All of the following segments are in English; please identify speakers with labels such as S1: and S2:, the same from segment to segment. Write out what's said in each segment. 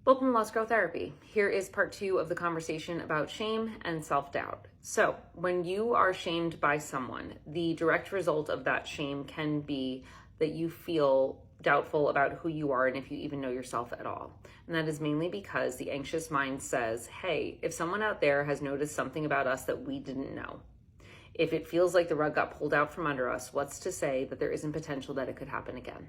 S1: Welcome to Lost Girl Therapy. Here is part 2 of the conversation about shame and self-doubt. So, when you are shamed by someone, the direct result of that shame can be that you feel doubtful about who you are and if you even know yourself at all. And that is mainly because the anxious mind says, hey, if someone out there has noticed something about us that we didn't know, if it feels like the rug got pulled out from under us, what's to say that there isn't potential that it could happen again?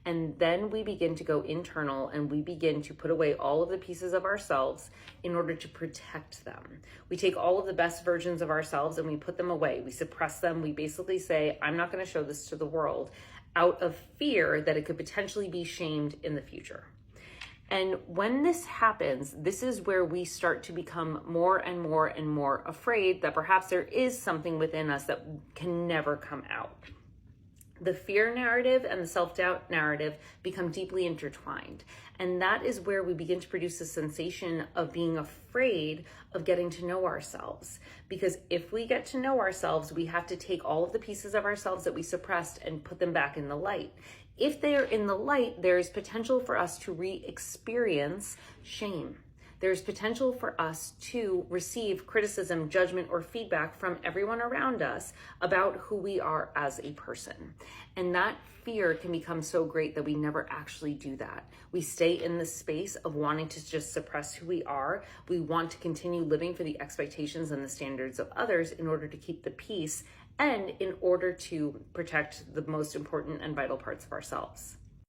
S1: And then we begin to go internal and we begin to put away all of the pieces of ourselves in order to protect them. We take all of the best versions of ourselves and we put them away. We suppress them. We basically say, I'm not going to show this to the world out of fear that it could potentially be shamed in the future. And when this happens, this is where we start to become more and more and more afraid that perhaps there is something within us that can never come out. The fear narrative and the self-doubt narrative become deeply intertwined. And that is where we begin to produce a sensation of being afraid of getting to know ourselves. Because if we get to know ourselves, we have to take all of the pieces of ourselves that we suppressed and put them back in the light. If they are in the light, there is potential for us to re-experience shame. There's potential for us to receive criticism, judgment, or feedback from everyone around us about who we are as a person. And that fear can become so great that we never actually do that. We stay in the space of wanting to just suppress who we are. We want to continue living for the expectations and the standards of others in order to keep the peace and in order to protect the most important and vital parts of ourselves.